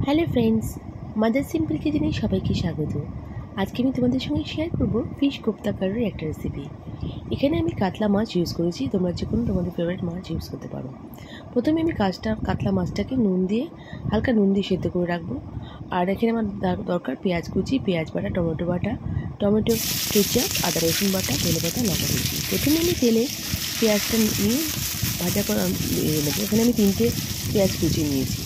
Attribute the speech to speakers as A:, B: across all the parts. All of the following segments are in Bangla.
A: হ্যালো ফ্রেন্ডস, মাদার সিম্পল কিচেনে সবাইকে স্বাগত। আজকে আমি তোমাদের সঙ্গে শেয়ার করব ফিশ কোপ্তা কারির একটা রেসিপি। এখানে আমি কাতলা মাছ ইউজ করেছি, তোমরা যে কোনো তোমাদের ফেভারিট মাছ ইউজ করতে পারো। প্রথমে আমি কাতলা মাছটাকে হালকা নুন দিয়ে সেদ্ধ করে রাখবো। আর এখানে আমার দরকার পেঁয়াজ কুচি, পেঁয়াজ বাটা, টমেটো কেচাপ, আদা রসুন বাটা, ধনে পাতা, লঙ্কা কুচি। প্রথমে আমি তেলে পেঁয়াজটা নিয়ে ভাজা করে নেবো। এখানে আমি 3টে পেঁয়াজ কুচি নিয়েছি,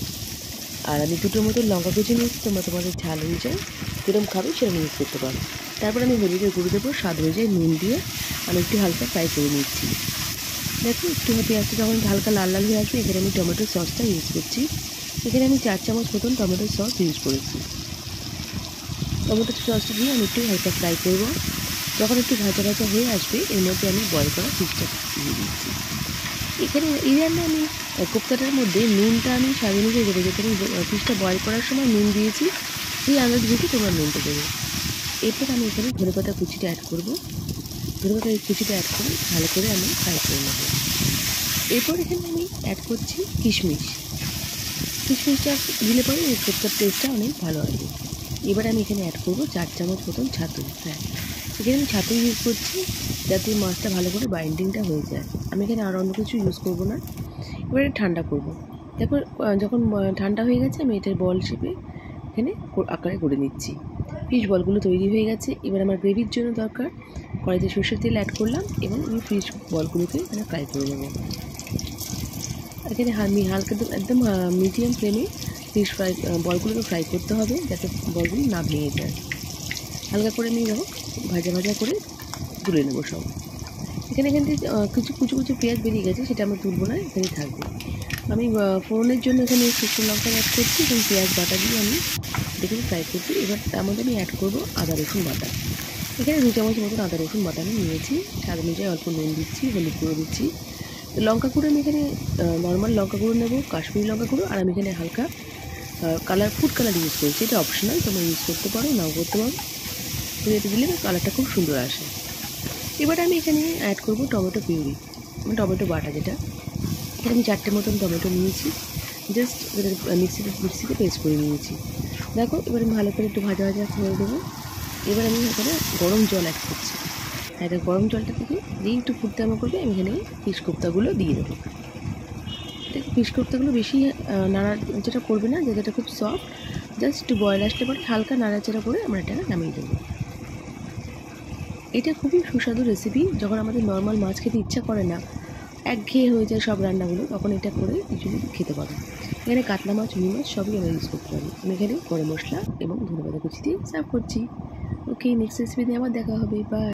A: আর আমি 2টোর মতো লঙ্কা কুচি নিয়েছি। তোমরা তোমাদের ঝাল অনুযায়ী যেরকম খাবে সেরকম ইউজ করতে পারো। তারপর আমি হলুদের গুঁড়ো দেবো, স্বাদ অনুযায়ী নুন দিয়ে আমি একটু হালকা ফ্রাই করে নিচ্ছি। দেখো একটু পেঁয়াজটা যখন হালকা লাল লাল হয়ে আসবে, এখানে আমি টমেটো সসটা ইউজ করছি। এখানে আমি 4 চামচ মতন টমেটো সস ইউজ করেছি। টমেটো সসটা দিয়ে আমি একটু হালকা ফ্রাই করবো। যখন একটু ভাজা ভাজা হয়ে আসবে, এর মধ্যে আমি বয়েল করা ফিশটা দিয়ে দিচ্ছি। এখানে এই রান্না আমি কোপ্তাটার মধ্যে নুনটা আমি স্বাদ অনুযায়ী দেবো। যেখানে ফিশটা বয়েল করার সময় নুন দিয়েছি, সেই আন্দাজ বুঝে তোমরা নুনটা দেবে। এরপর আমি এখানে ধনেপাতা কুচিটা অ্যাড করবো। ধনেপাতা কুচিটা অ্যাড করে ভালো করে আমি ফ্রাই করে নেবো। এরপর এখানে আমি অ্যাড করছি কিশমিশটা দিলে পরে এই কোপ্তার টেস্টটা অনেক ভালো আসবে। এবার আমি এখানে অ্যাড করবো 4 চামচ মতন ছাতু। এখানে আমি ছাতু ইউজ করছি যাতে মাছটা ভালো করে বাইন্ডিংটা হয়ে যায়। আমি এখানে আর অন্য কিছু ইউজ করবো না। এবারে ঠান্ডা করবো। দেখো যখন ঠান্ডা হয়ে গেছে, আমি এটার বল শেপে এখানে আকারে করে নিচ্ছি। ফিশ বলগুলো তৈরি হয়ে গেছে। এবার আমার গ্রেভির জন্য দরকার, কড়াইতে সর্ষের তেল অ্যাড করলাম এবং আমি ফিশ বলগুলোকে এখানে ফ্রাই করে নেবো। এখানে আমি হালকা একদম মিডিয়াম ফ্লেমে ফিশ বলগুলোকে ফ্রাই করতে হবে, যাতে বলগুলো না ভেঙে যায়। হালকা করে আমি দেখো ভাজা ভাজা করে তুলে নেবো সব। এখানে থেকে কিছু কুচু কুচু পেঁয়াজ বেরিয়ে গেছে, সেটা আমরা তুলবো না, এখানেই থাকবে। আমি ফোড়নের জন্য এখানে শুকনো লঙ্কা অ্যাড করছি এবং পেঁয়াজ বাটা দিয়ে আমি দেখুন ফ্রাই করছি। এবার তার মধ্যে আমি অ্যাড করবো আদা রসুন বাটা। এখানে 2 চামচ মতন আদা রসুন বাটা আমি নিয়েছি। স্বাদ অনুযায়ী অল্প নুন দিচ্ছি, হলুদ গুঁড়ো দিচ্ছি। লঙ্কা গুঁড়ো আমি এখানে নর্মাল লঙ্কা গুঁড়ো নেবো, কাশ্মীরি লঙ্কা গুঁড়ো। আর আমি এখানে হালকা ফুড কালার ইউজ করছি। এটা অপশনাল, তোমরা ইউজ করতে পারো, নাও করতে পারো। এতে দিলে কালারটা খুব সুন্দর আসে। এবার আমি এখানে অ্যাড করবো টমেটো পিউরি, টমেটো বাটা যেটা। এখানে আমি 4টে মতন টমেটো নিয়েছি, জাস্ট মিক্সিতে পেস্ট করে নিয়েছি। দেখো এবার আমি ভালো করে একটু ভাজা ভাজা করে দেবো। এবার আমি এখানে গরম জল অ্যাড করছি। এটা গরম জলটা থেকে যেই একটু ফুটতে আমার করবে, আমি এখানে ফিশ কোপ্তাগুলো দিয়ে দেবো। দেখো ফিশ কোপ্তাগুলো বেশি নাড়াচাড়া করবে না, যেটা খুব সফট, জাস্ট একটু বয়েল আসতে পারে, হালকা নাড়াচাড়া করে আমরা এটা নামিয়ে দেবো। এটা খুবই সুস্বাদু রেসিপি। যখন আমাদের নর্মাল মাছ খেতে ইচ্ছা করে না, একঘেয়ে হয়ে যায় সব রান্নাগুলো, তখন এটা করে কিছু খেতে পারো। এখানে কাতলা মাছ, রুই মাছ সবই আমরা ইউজ করতে পারি। আমি এখানে গরম মশলা এবং ধনেপাতা কুচি দিয়ে সার্ভ করছি। ওকে, নেক্সট রেসিপি নিয়ে আবার দেখা হবে। বাই।